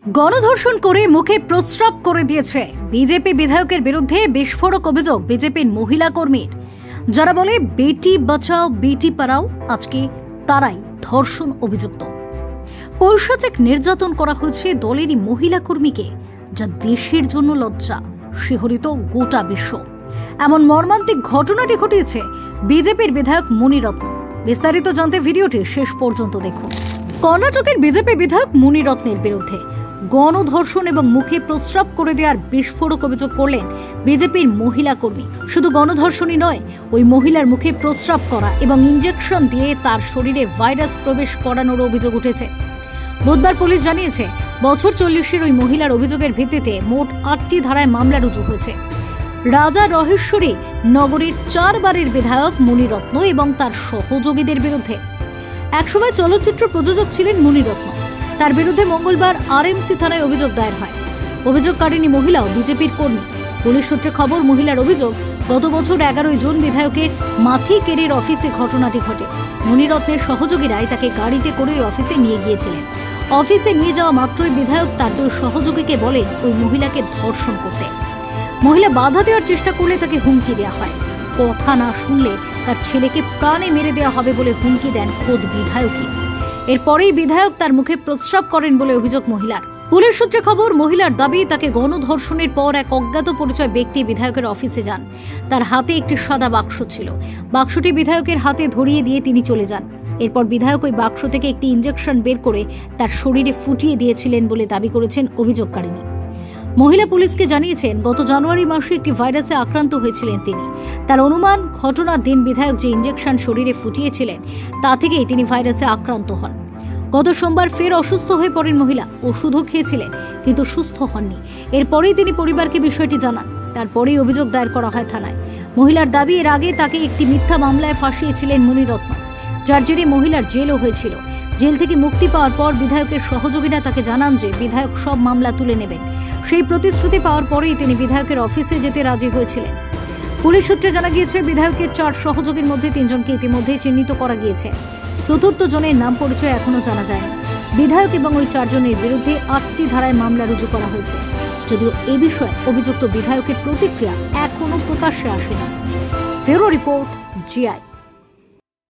গণধর্ষণ করে মুখে প্রস্রাব করে দিয়েছে বিজেপি বিধায়কের বিরুদ্ধে বিস্ফোরক অভিযোগ বিজেপির মহিলা কর্মীর, যারা বলে বেটি বাঁচাও বেটি পড়াও, আজকে তারাই ধর্ষণ অভিযুক্ত। পৈশাচিক নির্যাতন করা হয়েছে দলেরই মহিলা কর্মীকে, যা দেশের জন্য লজ্জা, শিহরিত গোটা বিশ্ব। এমন মর্মান্তিক ঘটনাটি ঘটিয়েছে বিজেপির বিধায়ক মুনিরত্ন। বিস্তারিত জানতে ভিডিওটি শেষ পর্যন্ত দেখুন। কর্ণাটকের বিজেপি বিধায়ক মুনিরত্নের বিরুদ্ধে গণধর্ষণ এবং মুখে প্রস্রাব করে দেওয়ার বিস্ফোরক অভিযোগ করলেন বিজেপির মহিলা কর্মী। শুধু গণধর্ষণই নয়, ওই মহিলার মুখে প্রস্রাব করা এবং ইনজেকশন দিয়ে তার শরীরে ভাইরাস প্রবেশ করানোর অভিযোগ উঠেছে। বুধবার পুলিশ জানিয়েছে, বছর 40-এর ওই মহিলার অভিযোগের ভিত্তিতে মোট 8টি ধারায় মামলা রুজু হয়েছে। রাজা রহেশ্বরী নগরীর 4 বারের বিধায়ক মুনিরত্ন এবং তার সহযোগীদের বিরুদ্ধে। একসময় চলচ্চিত্র প্রযোজক ছিলেন মুনিরত্ন। তার বিরুদ্ধে মঙ্গলবার আরএমসি থানায় অভিযোগ দায়ের হয়। অভিযোগকারিণী মহিলাও বিজেপির কর্মী। পুলিশ সূত্রে খবর, মহিলার অভিযোগ, গত বছর 11 জুন বিধায়কের মাথি কেরির অফিসে ঘটনাটি ঘটে। মুনিরত্নের সহযোগীরাই তাকে গাড়িতে করে অফিসে নিয়ে গিয়েছিলেন। অফিসে নিয়ে যাওয়া মাত্রই বিধায়ক তার 2 সহযোগীকে বলেন ওই মহিলাকে ধর্ষণ করতে। মহিলা বাধা দেওয়ার চেষ্টা করলে তাকে হুমকি দেওয়া হয়। কথা না শুনলে তার ছেলেকে প্রাণে মেরে দেওয়া হবে বলে হুমকি দেন খোদ বিধায়কই। এরপরেই বিধায়ক তার মুখে প্রস্রাব করেন বলে অভিযোগ মহিলার। পুলিশ সূত্রে খবর, মহিলার দাবি, তাকে গণধর্ষণের পর এক অজ্ঞাত পরিচয় ব্যক্তি বিধায়কের অফিসে যান। তার হাতে একটি সাদা বাক্স ছিল। বাক্সটি বিধায়কের হাতে ধরিয়ে দিয়ে তিনি চলে যান। এরপর বিধায়ক ওই বাক্স থেকে একটি ইনজেকশন বের করে তার শরীরে ফুটিয়ে দিয়েছিলেন বলে দাবি করেছেন অভিযোগকারিণী। মহিলা পুলিশকে জানিয়েছেন, গত জানুয়ারি মাসে একটি ভাইরাসে আক্রান্ত হয়েছিলেন তিনি। তার অনুমান, ঘটনার দিন বিধায়ক যে ইনজেকশন শরীরে ফুটিয়েছিলেন তা থেকেই তিনি ভাইরাসে আক্রান্ত হন। গত সোমবার ফের অসুস্থ হয়ে পড়েন মহিলা। ওষুধও খেয়েছিলেন, কিন্তু সুস্থ হননি। এরপরেই তিনি পরিবারকে বিষয়টি জানান। তারপরেই অভিযোগ দায়ের করা হয় থানায়। মহিলার দাবি, এর আগে তাকে একটি মিথ্যা মামলায় ফাঁসিয়েছিলেন মুনিরত্ন, যার জেরে মহিলার জেলও হয়েছিল। জেল থেকে মুক্তি পাওয়ার পর বিধায়কের সহযোগীরা তাকে জানান যে বিধায়ক সব মামলা তুলে নেবেন। সেই প্রতিশ্রুতি পাওয়ার পরেই তিনি বিধায়কের অফিসে যেতে রাজি হয়েছিলেন। পুলিশ সূত্রে জানা গিয়েছে, বিধায়কের 4 সহযোগীর মধ্যে 3 জনকে ইতিমধ্যেই চিহ্নিত করা গিয়েছে। 4র্থ জনের নাম পরিচয় এখনো জানা যায়নি। বিধায়ক এবং ওই 4 জনের বিরুদ্ধে 8টি ধারায় মামলা রুজু করা হয়েছে। যদিও এ বিষয়ে অভিযুক্ত বিধায়কের প্রতিক্রিয়া এখনো প্রকাশ্যে আসেনি। Bureau report, GI.